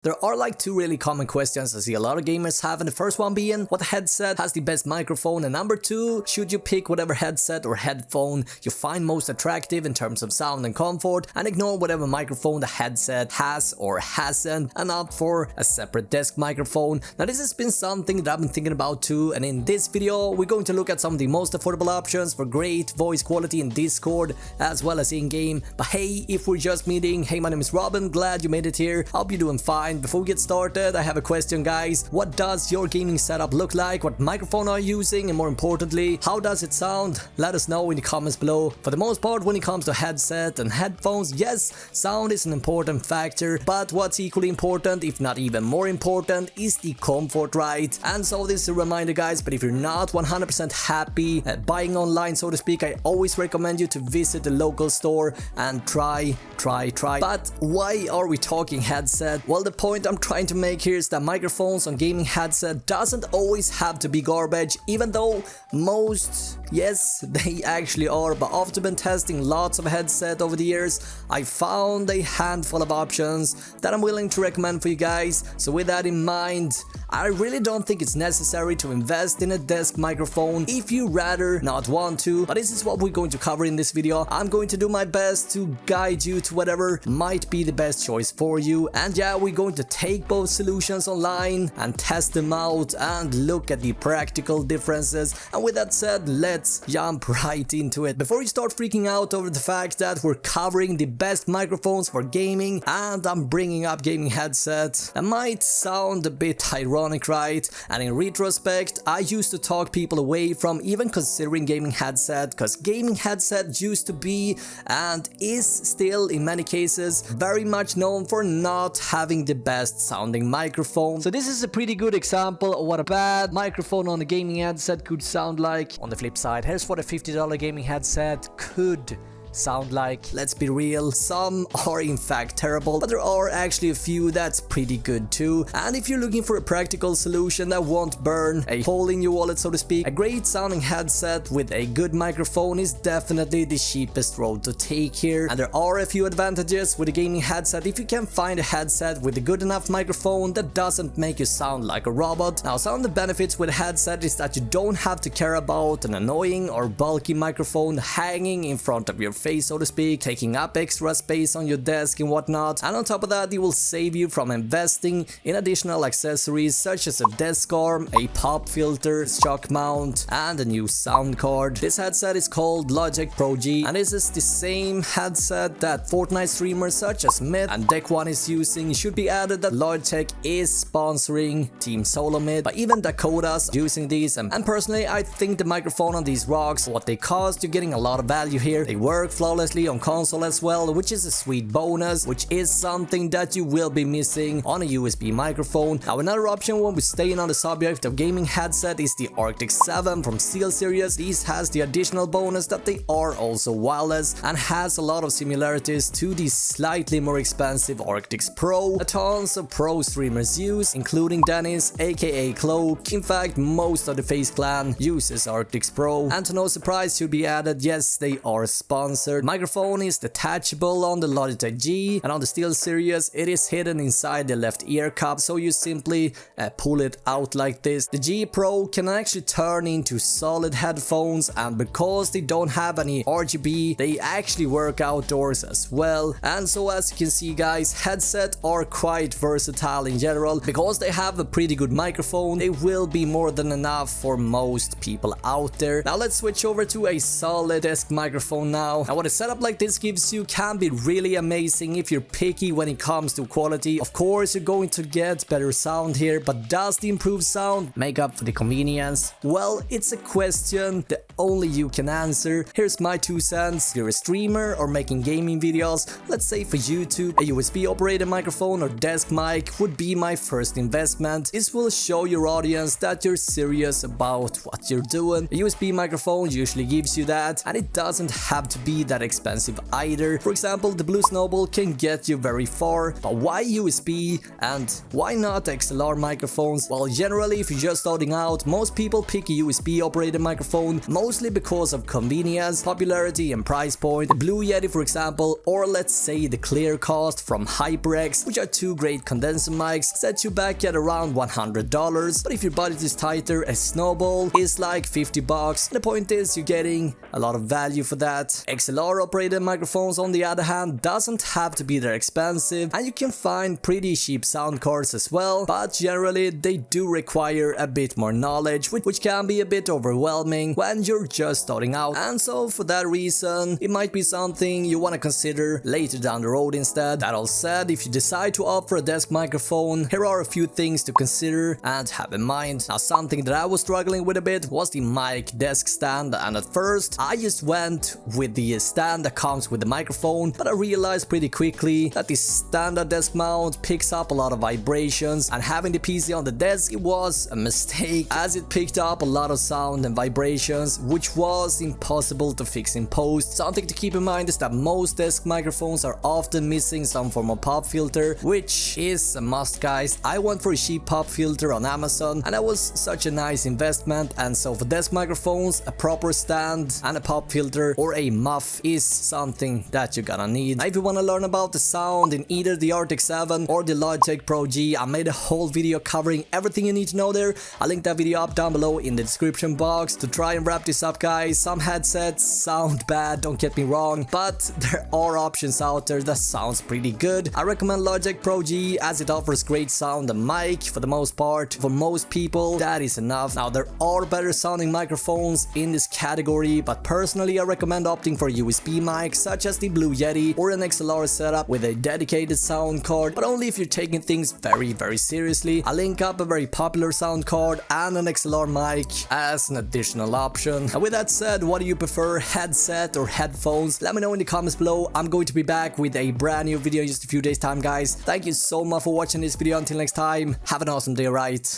There are like two really common questions I see a lot of gamers have, and the first one being, what headset has the best microphone? And number two, should you pick whatever headset or headphone you find most attractive in terms of sound and comfort, and ignore whatever microphone the headset has or hasn't, and opt for a separate desk microphone? Now this has been something that I've been thinking about too, and in this video we're going to look at some of the most affordable options for great voice quality in Discord as well as in-game. But hey, if we're just meeting, hey, my name is Robin, glad you made it here, hope you're doing fine. Before we get started, I have a question, guys. What does your gaming setup look like? What microphone are you using? And more importantly, how does it sound? Let us know in the comments below. For the most part, when it comes to headset and headphones, yes, sound is an important factor, but what's equally important, if not even more important, is the comfort, right? And so this is a reminder, guys, but if you're not 100% happy buying online, so to speak, I always recommend you to visit the local store and try. But why are we talking headset? Well, the point I'm trying to make here is that microphones on gaming headset doesn't always have to be garbage, even though most, yes, they actually are. But after been testing lots of headset over the years, I found a handful of options that I'm willing to recommend for you guys. So with that in mind, I really don't think it's necessary to invest in a desk microphone if you rather not want to, but this is what we're going to cover in this video. I'm going to do my best to guide you to whatever might be the best choice for you, and yeah, we're going to take both solutions online and test them out and look at the practical differences. And with that said, let's jump right into it. Before you start freaking out over the fact that we're covering the best microphones for gaming and I'm bringing up gaming headsets, that might sound a bit ironic, right? And in retrospect, I used to talk people away from even considering gaming headset, because gaming headset used to be and is still in many cases very much known for not having the best sounding microphone. So this is a pretty good example of what a bad microphone on a gaming headset could sound like. On the flip side, here's what a $50 gaming headset could sound like. Let's be real, some are in fact terrible, but there are actually a few that's pretty good too. And if you're looking for a practical solution that won't burn a hole in your wallet, so to speak, a great sounding headset with a good microphone is definitely the cheapest road to take here. And there are a few advantages with a gaming headset if you can find a headset with a good enough microphone that doesn't make you sound like a robot. Now, some of the benefits with a headset is that you don't have to care about an annoying or bulky microphone hanging in front of your face, so to speak, taking up extra space on your desk and whatnot. And on top of that, it will save you from investing in additional accessories such as a desk arm, a pop filter, shock mount, and a new sound card. This headset is called Logitech Pro G, and this is the same headset that Fortnite streamers such as Myth and Deck One is using. It should be added that Logitech is sponsoring Team Solo Mid, but even Dakota's using these, and personally I think the microphone on these rocks. What they cost, you're getting a lot of value here. They work flawlessly on console as well, which is a sweet bonus, which is something that you will be missing on a USB microphone. Now, another option when we're staying on the subject of gaming headset is the Arctis 7 from Steelseries. This has the additional bonus that they are also wireless and has a lot of similarities to the slightly more expensive Arctis Pro that tons of pro streamers use, including Dennis aka Cloak. In fact, most of the FaZe clan uses Arctis Pro, and to no surprise should be added, yes, they are sponsored. Microphone is detachable on the Logitech G, and on the Steelseries it is hidden inside the left ear cup, so you simply pull it out like this. The G Pro can actually turn into solid headphones, and because they don't have any RGB, they actually work outdoors as well. And so as you can see, guys, headsets are quite versatile in general. Because they have a pretty good microphone, they will be more than enough for most people out there. Now let's switch over to a solid desk microphone now. Now what a setup like this gives you can be really amazing if you're picky when it comes to quality. Of course, you're going to get better sound here, but does the improved sound make up for the convenience? Well, it's a question that only you can answer. Here's my 2 cents. If you're a streamer or making gaming videos, let's say for YouTube, a USB operated microphone or desk mic would be my first investment. This will show your audience that you're serious about what you're doing. A USB microphone usually gives you that, and it doesn't have to be that expensive either. For example, the blue Snowball can get you very far, but why USB and why not XLR microphones? Well, generally if you're just starting out, most people pick a USB operated microphone, mostly because of convenience, popularity and price point. The Blue Yeti for example, or let's say the Clearcast from HyperX, which are two great condenser mics, set you back at around $100, but if your budget is tighter, a Snowball is like $50. The point is you're getting a lot of value for that. XLR operated microphones on the other hand doesn't have to be that expensive, and you can find pretty cheap sound cards as well, but generally they do require a bit more knowledge, which can be a bit overwhelming when you're just starting out, and so for that reason it might be something you want to consider later down the road instead. That all said, if you decide to opt for a desk microphone, here are a few things to consider and have in mind. Now, something that I was struggling with a bit was the mic desk stand, and at first I just went with the stand that comes with the microphone, but I realized pretty quickly that the standard desk mount picks up a lot of vibrations, and having the PC on the desk, it was a mistake as it picked up a lot of sound and vibrations, which was impossible to fix in post. Something to keep in mind is that most desk microphones are often missing some form of pop filter, which is a must, guys. I went for a cheap pop filter on Amazon, and that was such a nice investment, and so for desk microphones, a proper stand and a pop filter or a muff is something that you're gonna need. Now, if you want to learn about the sound in either the Arctic 7 or the Logitech Pro G, I made a whole video covering everything you need to know there. I'll link that video up down below in the description box. To try and wrap this up, guys, some headsets sound bad, don't get me wrong, but there are options out there that sounds pretty good. I recommend Logitech Pro G as it offers great sound and mic for the most part. For most people, that is enough. Now, there are better sounding microphones in this category, but personally I recommend opting for a USB mic such as the Blue Yeti or an XLR setup with a dedicated sound card, but only if you're taking things very seriously. I'll link up a very popular sound card and an XLR mic as an additional option. And with that said, what do you prefer, headset or headphones? Let me know in the comments below. I'm going to be back with a brand new video in just a few days time, guys. Thank you so much for watching this video. Until next time, have an awesome day, right?